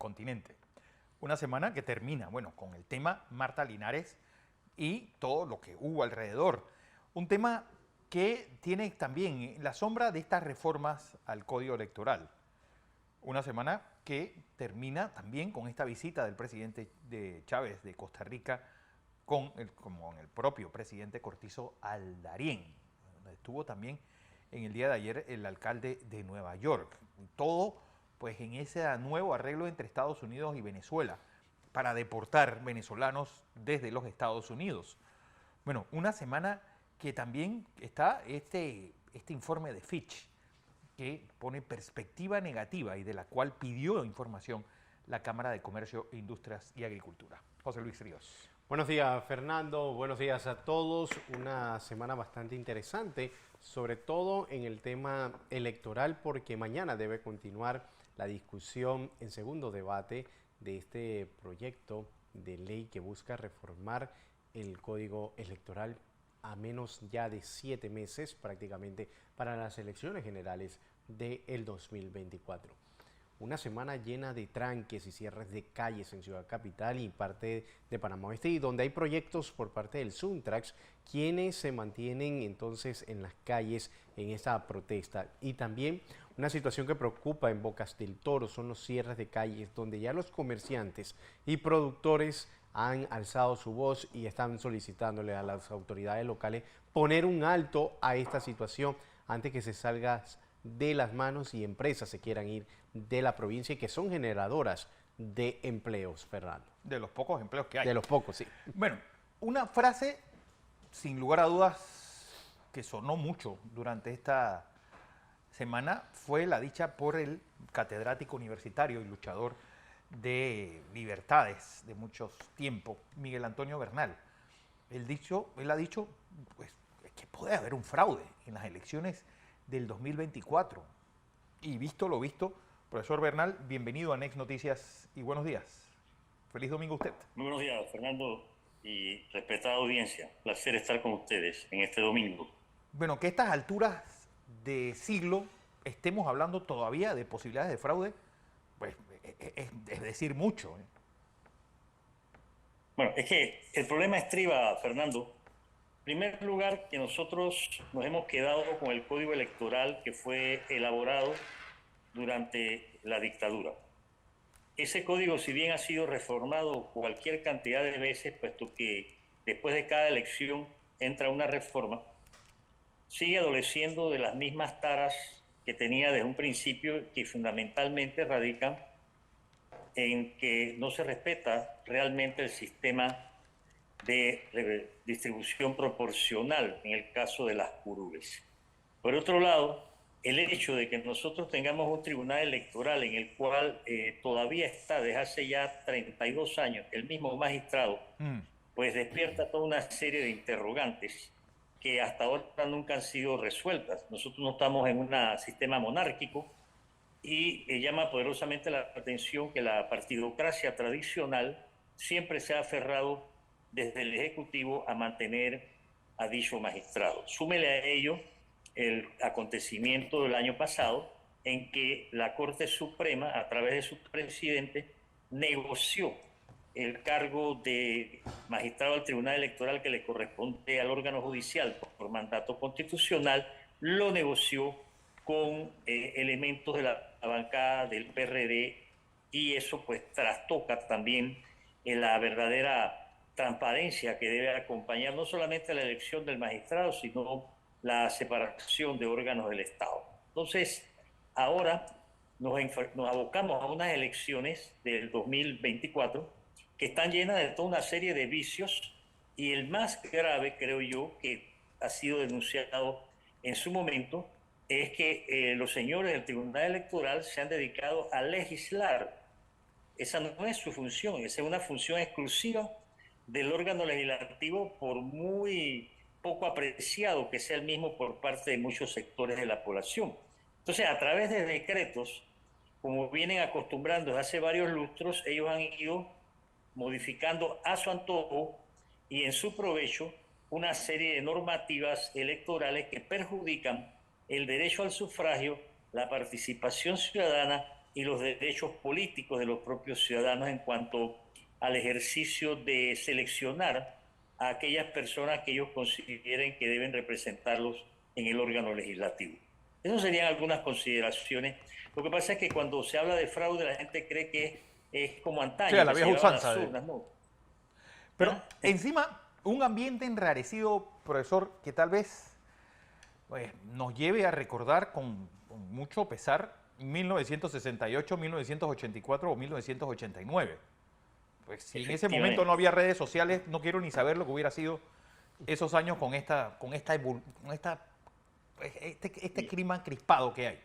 continente. Una semana que termina, bueno, con el tema Marta Linares y todo lo que hubo alrededor. Un tema que tiene también la sombra de estas reformas al Código Electoral. Una semana que termina también con esta visita del presidente de Chávez de Costa Rica con el propio presidente Cortizo al Darién. Estuvo también en el día de ayer el alcalde de Nueva York. Todo pues en ese nuevo arreglo entre Estados Unidos y Venezuela para deportar venezolanos desde los Estados Unidos. Bueno, una semana que también está este informe de Fitch, que pone perspectiva negativa y de la cual pidió información la Cámara de Comercio, Industrias y Agricultura. José Luis Ríos. Buenos días, Fernando. Buenos días a todos. Una semana bastante interesante, sobre todo en el tema electoral, porque mañana debe continuar la discusión en segundo debate de este proyecto de ley que busca reformar el Código Electoral a menos ya de 7 meses prácticamente para las elecciones generales del 2024. Una semana llena de tranques y cierres de calles en Ciudad Capital y parte de Panamá Oeste, y donde hay proyectos por parte del Suntrax, quienes se mantienen entonces en las calles en esa protesta. Y también una situación que preocupa en Bocas del Toro son los cierres de calles, donde ya los comerciantes y productores han alzado su voz y están solicitándole a las autoridades locales poner un alto a esta situación antes que se salga de las manos y empresas se quieran ir de la provincia y que son generadoras de empleos, Fernando. De los pocos empleos que hay. De los pocos, sí. Bueno, una frase, sin lugar a dudas, que sonó mucho durante esta semana, fue la dicha por el catedrático universitario y luchador de libertades de muchos tiempos, Miguel Antonio Bernal. Él ha dicho pues, que puede haber un fraude en las elecciones del 2024. Y visto lo visto, profesor Bernal, bienvenido a Next Noticias y buenos días. Feliz domingo a usted. Muy buenos días, Fernando y respetada audiencia. Placer estar con ustedes en este domingo. Bueno, que a estas alturas de siglo estemos hablando todavía de posibilidades de fraude, pues es decir mucho. Bueno, es que el problema estriba, Fernando, en primer lugar, que nosotros nos hemos quedado con el Código Electoral que fue elaborado durante la dictadura. Ese código, si bien ha sido reformado cualquier cantidad de veces, puesto que después de cada elección entra una reforma, sigue adoleciendo de las mismas taras que tenía desde un principio, que fundamentalmente radican en que no se respeta realmente el sistema de distribución proporcional en el caso de las curules. Por otro lado, el hecho de que nosotros tengamos un tribunal electoral en el cual todavía está desde hace ya 32 años el mismo magistrado, pues despierta toda una serie de interrogantes que hasta ahora nunca han sido resueltas. Nosotros no estamos en un sistema monárquico y llama poderosamente la atención que la partidocracia tradicional siempre se ha aferrado desde el Ejecutivo a mantener a dicho magistrado. Súmele a ello el acontecimiento del año pasado en que la Corte Suprema, a través de su presidente, negoció el cargo de magistrado del Tribunal Electoral que le corresponde al órgano judicial por mandato constitucional, lo negoció con elementos de la bancada del PRD, y eso pues trastoca también en la verdadera transparencia que debe acompañar no solamente la elección del magistrado, sino la separación de órganos del Estado. Entonces, ahora nos abocamos a unas elecciones del 2024 que están llenas de toda una serie de vicios, y el más grave, creo yo, que ha sido denunciado en su momento, es que los señores del Tribunal Electoral se han dedicado a legislar. Esa no es su función, esa es una función exclusiva del órgano legislativo, por muy poco apreciado que sea el mismo por parte de muchos sectores de la población. Entonces, a través de decretos, como vienen acostumbrando desde hace varios lustros, ellos han ido modificando a su antojo y en su provecho una serie de normativas electorales que perjudican el derecho al sufragio, la participación ciudadana y los derechos políticos de los propios ciudadanos en cuanto al ejercicio de seleccionar a aquellas personas que ellos consideren que deben representarlos en el órgano legislativo. Esas serían algunas consideraciones. Lo que pasa es que cuando se habla de fraude la gente cree que es como antaño, Sí, a la que vieja se llevaban usanza. las urnas, ¿no? Pero ¿Ah? encima, un ambiente enrarecido, profesor, que tal vez pues, nos lleve a recordar con mucho pesar 1968, 1984 o 1989. Pues si en ese momento no había redes sociales, no quiero ni saber lo que hubiera sido esos años con este clima crispado que hay.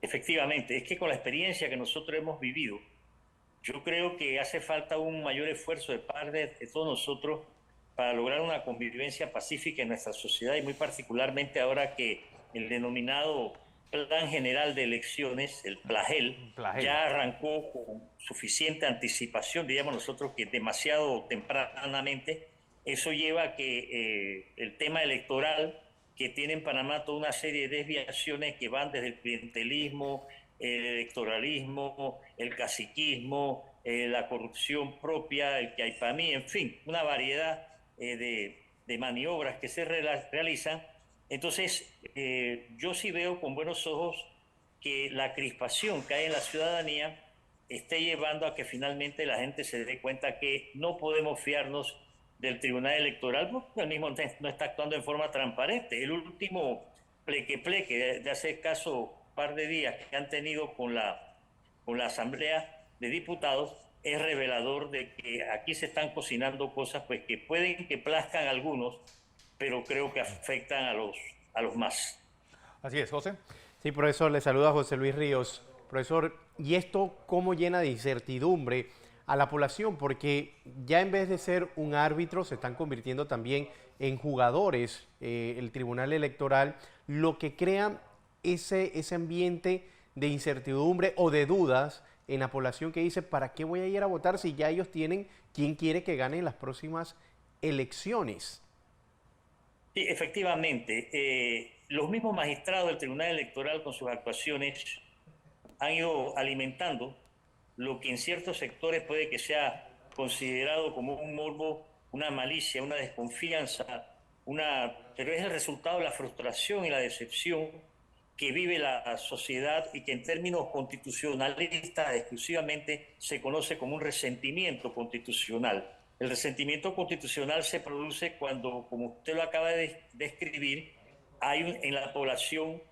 Efectivamente, es que con la experiencia que nosotros hemos vivido, yo creo que hace falta un mayor esfuerzo de parte de todos nosotros para lograr una convivencia pacífica en nuestra sociedad y muy particularmente ahora que el denominado Plan General de Elecciones, el PLAGEL, ya arrancó con suficiente anticipación, diríamos nosotros que demasiado tempranamente. Eso lleva a que el tema electoral, que tiene en Panamá toda una serie de desviaciones que van desde el clientelismo, el electoralismo, el caciquismo, la corrupción propia, el caipamí, en fin, una variedad de maniobras que se realizan. Entonces, yo sí veo con buenos ojos que la crispación que hay en la ciudadanía esté llevando a que finalmente la gente se dé cuenta que no podemos fiarnos del Tribunal Electoral porque el mismo no está actuando en forma transparente. El último pleque de hace caso un par de días que han tenido con la Asamblea de Diputados es revelador de que aquí se están cocinando cosas pues que pueden que plazcan a algunos, pero creo que afectan a los más. Así es, José. Sí, profesor, le saluda José Luis Ríos. Profesor, ¿y esto cómo llena de incertidumbre a la población? Porque ya en vez de ser un árbitro, se están convirtiendo también en jugadores el Tribunal Electoral, lo que crea ese ambiente de incertidumbre o de dudas en la población que dice, ¿para qué voy a ir a votar si ya ellos tienen quién quiere que gane en las próximas elecciones? Sí, efectivamente. Los mismos magistrados del Tribunal Electoral con sus actuaciones han ido alimentando lo que en ciertos sectores puede que sea considerado como un morbo, una malicia, una desconfianza, pero es el resultado de la frustración y la decepción que vive la sociedad y que en términos constitucionalistas exclusivamente se conoce como un resentimiento constitucional. El resentimiento constitucional se produce cuando, como usted lo acaba de describir, hay en la población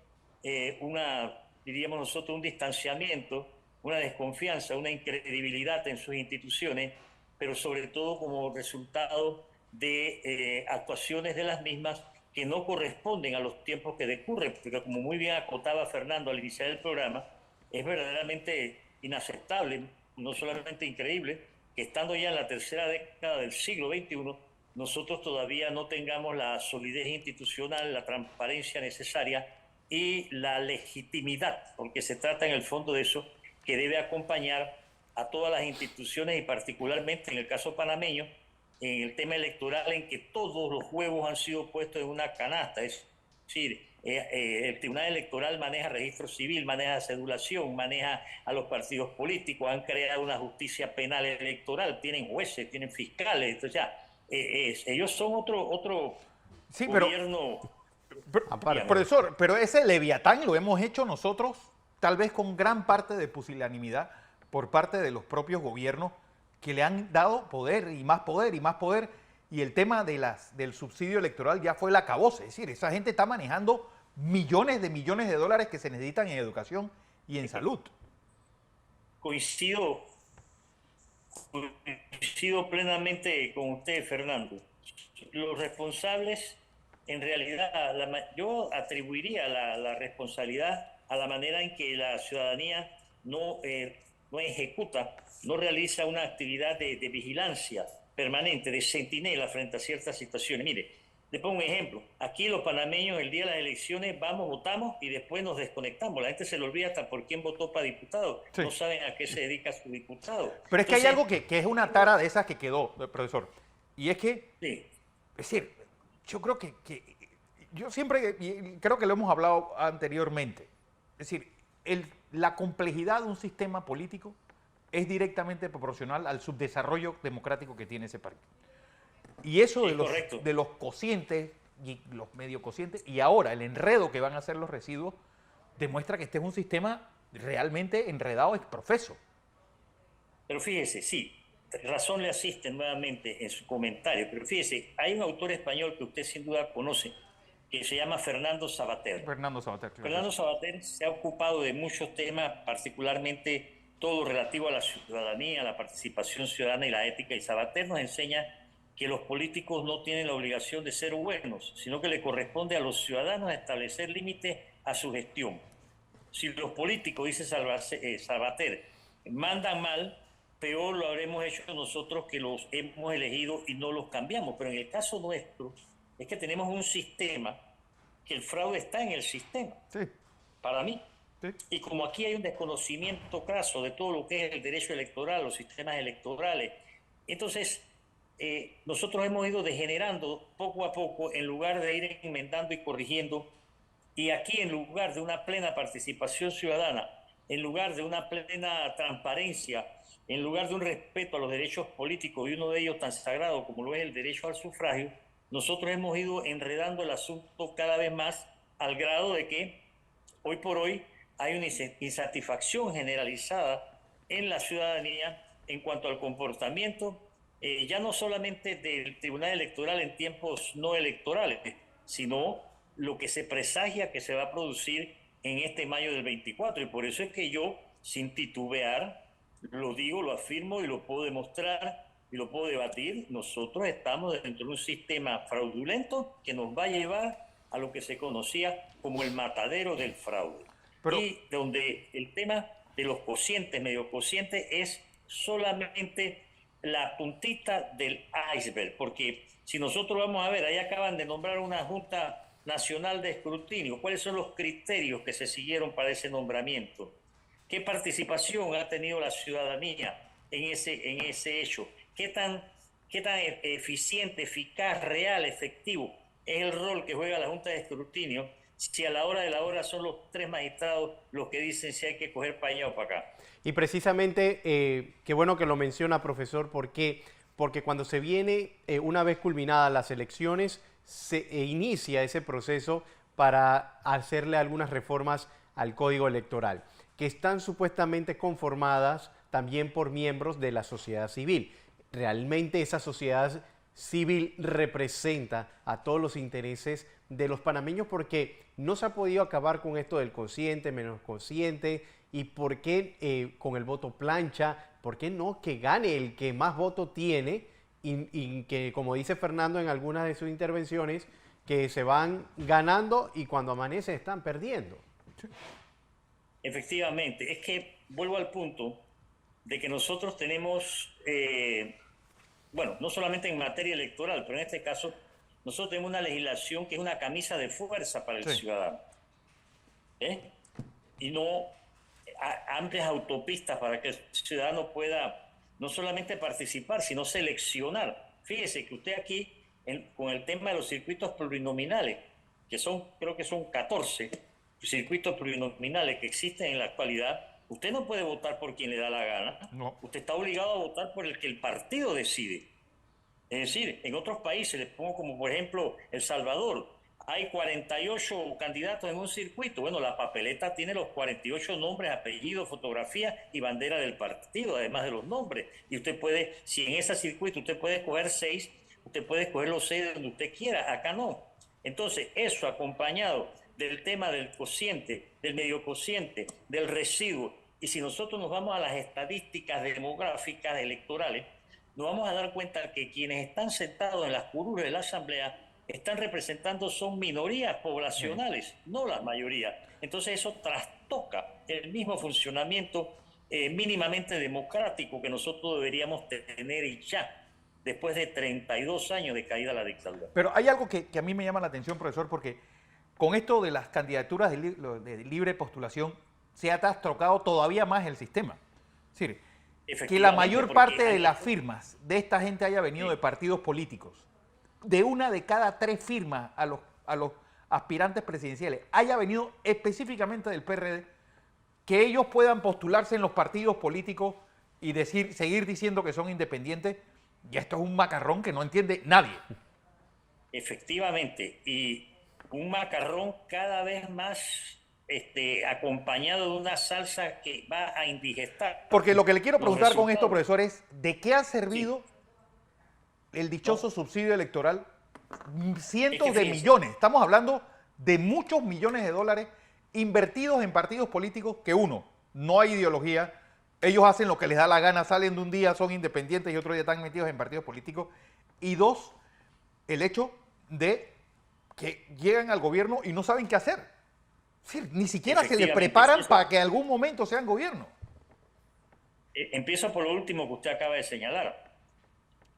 diríamos nosotros, un distanciamiento, una desconfianza, una incredibilidad en sus instituciones, pero sobre todo como resultado de actuaciones de las mismas que no corresponden a los tiempos que decurren, porque como muy bien acotaba Fernando al iniciar el programa, es verdaderamente inaceptable, no solamente increíble, que estando ya en la tercera década del siglo XXI, nosotros todavía no tengamos la solidez institucional, la transparencia necesaria y la legitimidad, porque se trata en el fondo de eso, que debe acompañar a todas las instituciones y particularmente en el caso panameño, en el tema electoral en que todos los huevos han sido puestos en una canasta. Es decir, el Tribunal Electoral maneja registro civil, maneja cedulación, maneja a los partidos políticos, han creado una justicia penal electoral, tienen jueces, tienen fiscales, entonces ya, ellos son otro sí, gobierno. Profesor, pero ese leviatán lo hemos hecho nosotros, tal vez con gran parte de pusilanimidad por parte de los propios gobiernos que le han dado poder y más poder y más poder, y el tema del subsidio electoral ya fue el acabose. Es decir, esa gente está manejando millones de dólares que se necesitan en educación y en salud. Coincido plenamente con usted, Fernando. Los responsables, en realidad, yo atribuiría la responsabilidad a la manera en que la ciudadanía no ejecuta, no realiza una actividad de vigilancia permanente, de centinela frente a ciertas situaciones. Mire, le pongo un ejemplo. Aquí los panameños el día de las elecciones vamos, votamos y después nos desconectamos. La gente se le olvida hasta por quién votó para diputado. Sí. No saben a qué se dedica su diputado. Pero es que hay algo que es una tara de esas que quedó, profesor. Y es que, sí. Es decir, yo creo que yo siempre, creo que lo hemos hablado anteriormente. Es decir, el la complejidad de un sistema político es directamente proporcional al subdesarrollo democrático que tiene ese país. Y eso de los cocientes y los medio cocientes, y ahora el enredo que van a hacer los residuos, demuestra que este es un sistema realmente enredado ex profeso. Pero fíjese, sí, razón le asiste nuevamente en su comentario, pero fíjese, hay un autor español que usted sin duda conoce, que se llama Fernando Savater. Fernando Savater, claro. Fernando Savater se ha ocupado de muchos temas, particularmente todo relativo a la ciudadanía, a la participación ciudadana y la ética, y Savater nos enseña que los políticos no tienen la obligación de ser buenos, sino que le corresponde a los ciudadanos establecer límites a su gestión. Si los políticos, dice Savater, mandan mal, peor lo habremos hecho nosotros que los hemos elegido y no los cambiamos. Pero en el caso nuestro, es que tenemos un sistema que el fraude está en el sistema, sí, para mí. Sí. Y como aquí hay un desconocimiento craso de todo lo que es el derecho electoral, los sistemas electorales, entonces nosotros hemos ido degenerando poco a poco en lugar de ir enmendando y corrigiendo. Y aquí, en lugar de una plena participación ciudadana, en lugar de una plena transparencia, en lugar de un respeto a los derechos políticos, y uno de ellos tan sagrado como lo es el derecho al sufragio, nosotros hemos ido enredando el asunto cada vez más, al grado de que hoy por hoy hay una insatisfacción generalizada en la ciudadanía en cuanto al comportamiento, ya no solamente del Tribunal Electoral en tiempos no electorales, sino lo que se presagia que se va a producir en este mayo del 24. Y por eso es que yo, sin titubear, lo digo, lo afirmo y lo puedo demostrar y lo puedo debatir, nosotros estamos dentro de un sistema fraudulento que nos va a llevar a lo que se conocía como el matadero del fraude. Pero, y donde el tema de los cocientes, medio cocientes, es solamente la puntita del iceberg, porque si nosotros vamos a ver, ahí acaban de nombrar una Junta Nacional de Escrutinio. ¿Cuáles son los criterios que se siguieron para ese nombramiento? ¿Qué participación ha tenido la ciudadanía en ese hecho? ¿Qué tan eficiente, eficaz, real, efectivo es el rol que juega la Junta de Escrutinio si a la hora de la hora son los 3 magistrados los que dicen si hay que coger para allá o para acá? Y precisamente, qué bueno que lo menciona, profesor, porque cuando se viene, una vez culminadas las elecciones, se inicia ese proceso para hacerle algunas reformas al Código Electoral, que están supuestamente conformadas también por miembros de la sociedad civil. Realmente esa sociedad civil representa a todos los intereses de los panameños, porque no se ha podido acabar con esto del cociente, menos cociente, y por qué con el voto plancha, por qué no que gane el que más voto tiene, y que, como dice Fernando en algunas de sus intervenciones, que se van ganando y cuando amanece están perdiendo. Efectivamente, es que vuelvo al punto de que nosotros tenemos, bueno, no solamente en materia electoral, pero en este caso nosotros tenemos una legislación que es una camisa de fuerza para el ciudadano, y no amplias autopistas para que el ciudadano pueda no solamente participar, sino seleccionar. Fíjese que usted aquí, con el tema de los circuitos plurinominales, que creo que son 14 circuitos plurinominales que existen en la actualidad, usted no puede votar por quien le da la gana. No. Usted está obligado a votar por el que el partido decide. Es decir, en otros países, les pongo como por ejemplo El Salvador, hay 48 candidatos en un circuito. Bueno, la papeleta tiene los 48 nombres, apellidos, fotografías y bandera del partido, además de los nombres. Y usted puede, si en ese circuito usted puede escoger 6, usted puede escoger los 6 donde usted quiera, acá no. Entonces, eso acompañado del tema del cociente, del medio cociente, del residuo, y si nosotros nos vamos a las estadísticas demográficas electorales, nos vamos a dar cuenta que quienes están sentados en las curules de la Asamblea están representando son minorías poblacionales, no la mayoría. Entonces eso trastoca el mismo funcionamiento mínimamente democrático que nosotros deberíamos tener y ya, después de 32 años de caída de la dictadura. Pero hay algo que a mí me llama la atención, profesor, porque con esto de las candidaturas de libre postulación se ha trastocado todavía más el sistema. Es decir, que la mayor parte de las firmas de esta gente haya venido de partidos políticos. De una de cada 3 firmas a los aspirantes presidenciales haya venido específicamente del PRD, que ellos puedan postularse en los partidos políticos y seguir diciendo que son independientes, y esto es un macarrón que no entiende nadie. Efectivamente, y un macarrón cada vez más acompañado de una salsa que va a indigestar. Porque lo que le quiero Los preguntar con esto, resultados. profesor, es ¿de qué ha servido Sí. el dichoso subsidio electoral? Cientos Es que de fíjese. millones, estamos hablando de muchos millones de dólares invertidos en partidos políticos que uno, no hay ideología, ellos hacen lo que les da la gana, salen de un día, son independientes y otro día están metidos en partidos políticos. Y dos, el hecho de que llegan al gobierno y no saben qué hacer. Es decir, ni siquiera se les Efectivamente, preparan eso. para que en algún momento sean gobierno. Empiezo por lo último que usted acaba de señalar.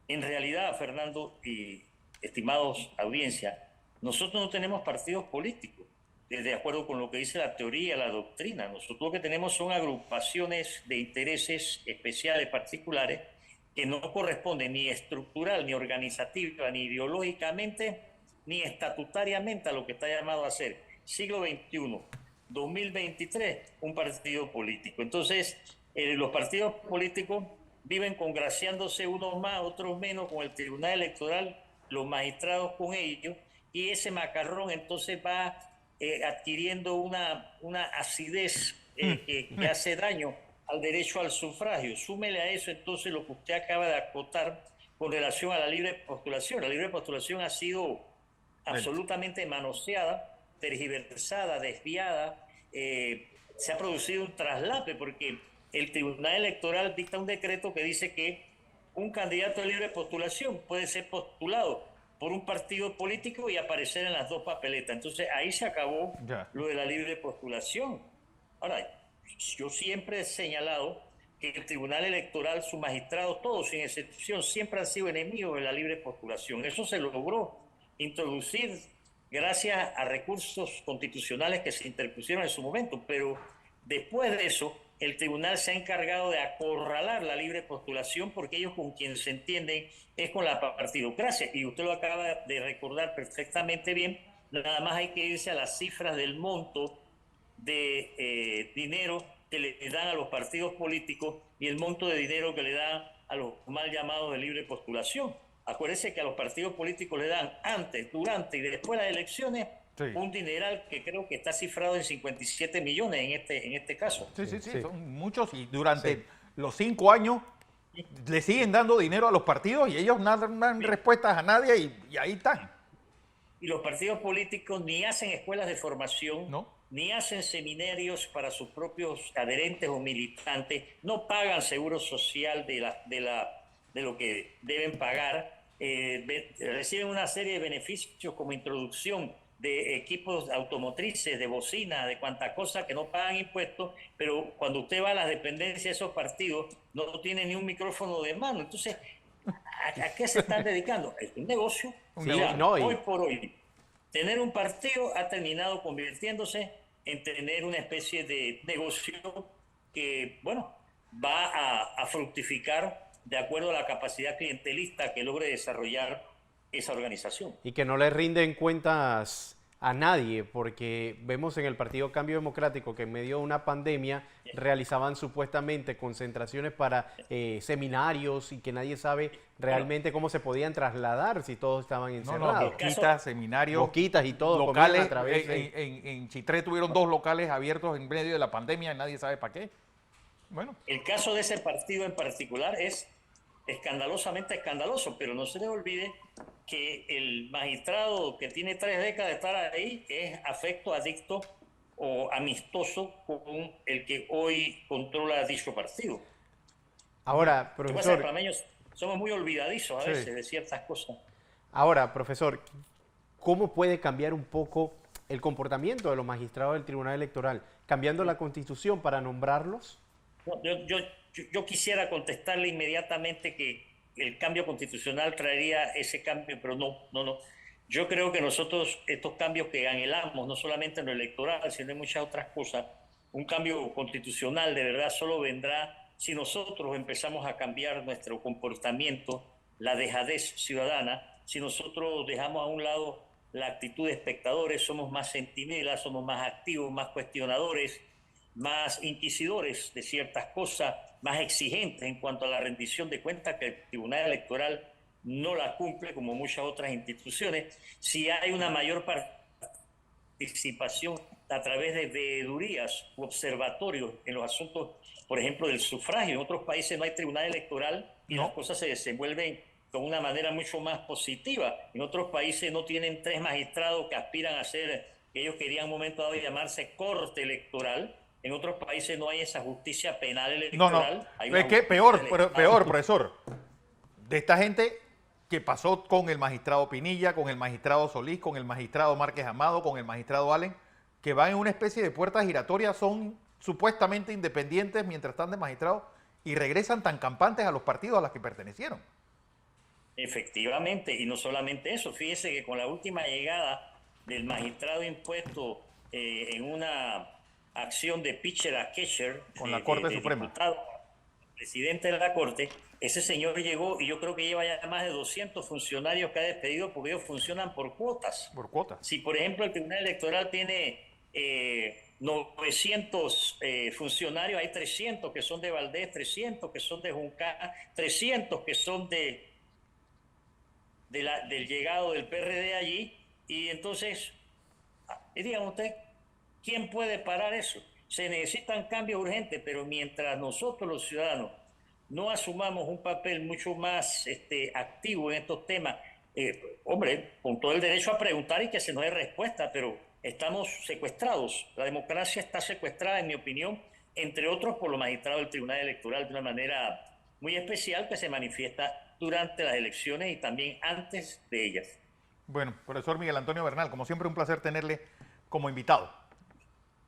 En realidad, Fernando y estimados audiencia, nosotros no tenemos partidos políticos, de acuerdo con lo que dice la teoría, la doctrina. Nosotros lo que tenemos son agrupaciones de intereses especiales, particulares, que no corresponden ni estructural, ni organizativa, ni ideológicamente, ni estatutariamente a lo que está llamado a ser siglo XXI, 2023, un partido político. Entonces, los partidos políticos viven congraciándose unos más, otros menos con el Tribunal Electoral, los magistrados con ellos, y ese macarrón entonces va adquiriendo una acidez que hace daño al derecho al sufragio. Súmele a eso entonces lo que usted acaba de acotar con relación a la libre postulación. La libre postulación ha sido absolutamente manoseada, tergiversada, desviada. Se ha producido un traslape porque el Tribunal Electoral dicta un decreto que dice que un candidato de libre postulación puede ser postulado por un partido político y aparecer en las dos papeletas. Entonces ahí se acabó lo de la libre postulación. Ahora, yo siempre he señalado que el Tribunal Electoral, sus magistrados, todos sin excepción, siempre han sido enemigos de la libre postulación. Eso se logró introducir gracias a recursos constitucionales que se interpusieron en su momento, pero después de eso el tribunal se ha encargado de acorralar la libre postulación porque ellos con quien se entienden es con la partidocracia, y usted lo acaba de recordar perfectamente bien. Nada más hay que irse a las cifras del monto de dinero que le dan a los partidos políticos y el monto de dinero que le dan a los mal llamados de libre postulación. Acuérdense que a los partidos políticos le dan antes, durante y después de las elecciones un dineral que creo que está cifrado en 57 millones en este caso. Sí, son muchos, y durante los 5 años le siguen dando dinero a los partidos y ellos no dan respuestas a nadie y ahí están. Y los partidos políticos ni hacen escuelas de formación, ni hacen seminarios para sus propios adherentes o militantes, no pagan seguro social de lo que deben pagar, reciben una serie de beneficios como introducción de equipos automotrices, de bocina, de cuanta cosa, que no pagan impuestos, pero cuando usted va a las dependencias de esos partidos no tiene ni un micrófono de mano. Entonces, ¿a qué se están dedicando? Es un negocio. Hoy por hoy, tener un partido ha terminado convirtiéndose en tener una especie de negocio que, bueno, va a fructificar de acuerdo a la capacidad clientelista que logre desarrollar esa organización. Y que no le rinden cuentas a nadie, porque vemos en el Partido Cambio Democrático que en medio de una pandemia realizaban supuestamente concentraciones para seminarios y que nadie sabe realmente cómo se podían trasladar si todos estaban encerrados. Boquitas, seminarios, boquitas y todo. Locales, a través en Chitré tuvieron 2 locales abiertos en medio de la pandemia y nadie sabe para qué. Bueno. El caso de ese partido en particular es escandalosamente escandaloso, pero no se les olvide que el magistrado que tiene 3 décadas de estar ahí es afecto, adicto o amistoso con el que hoy controla dicho partido. Ahora, profesor... Los panameños somos muy olvidadizos a veces de ciertas cosas. Ahora, profesor, ¿cómo puede cambiar un poco el comportamiento de los magistrados del Tribunal Electoral? ¿Cambiando la Constitución para nombrarlos? Yo quisiera contestarle inmediatamente que el cambio constitucional traería ese cambio, pero no. Yo creo que nosotros, estos cambios que anhelamos, no solamente en lo electoral, sino en muchas otras cosas, un cambio constitucional de verdad solo vendrá si nosotros empezamos a cambiar nuestro comportamiento, la dejadez ciudadana, si nosotros dejamos a un lado la actitud de espectadores, somos más centinelas, somos más activos, más cuestionadores, más inquisidores de ciertas cosas, más exigentes en cuanto a la rendición de cuentas, que el Tribunal Electoral no la cumple como muchas otras instituciones. Si hay una mayor participación a través de veedurías u observatorios en los asuntos, por ejemplo, del sufragio. En otros países no hay tribunal electoral y las cosas se desenvuelven con una manera mucho más positiva. En otros países no tienen 3 magistrados que aspiran a ser, que ellos querían en un momento dado llamarse corte electoral. En otros países no hay esa justicia penal electoral. Es que peor, profesor, de esta gente que pasó con el magistrado Pinilla, con el magistrado Solís, con el magistrado Márquez Amado, con el magistrado Allen, que van en una especie de puerta giratoria, son supuestamente independientes mientras están de magistrados y regresan tan campantes a los partidos a los que pertenecieron. Efectivamente, y no solamente eso, fíjese que con la última llegada del magistrado impuesto en una acción de pitcher a catcher con la Corte Suprema, diputado, presidente de la Corte, ese señor llegó y yo creo que lleva ya más de 200 funcionarios que ha despedido porque ellos funcionan por cuotas. Por cuotas. Si, por ejemplo, el Tribunal Electoral tiene 900 funcionarios, hay 300 que son de Valdés, 300 que son de Juncal, 300 que son del llegado del PRD allí, y entonces, dígame usted, ¿quién puede parar eso? Se necesitan cambios urgentes, pero mientras nosotros los ciudadanos no asumamos un papel mucho más activo en estos temas, hombre, con todo el derecho a preguntar y que se nos dé respuesta, pero estamos secuestrados. La democracia está secuestrada, en mi opinión, entre otros por los magistrados del Tribunal Electoral, de una manera muy especial que se manifiesta durante las elecciones y también antes de ellas. Bueno, profesor Miguel Antonio Bernal, como siempre un placer tenerle como invitado.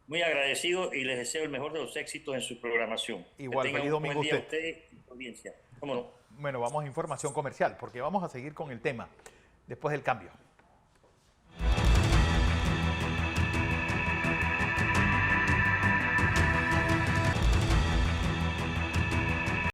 Muy agradecido y les deseo el mejor de los éxitos en su programación. Igual, feliz domingo a usted y a su audiencia. ¿Cómo no? Bueno, vamos a información comercial porque vamos a seguir con el tema después del cambio.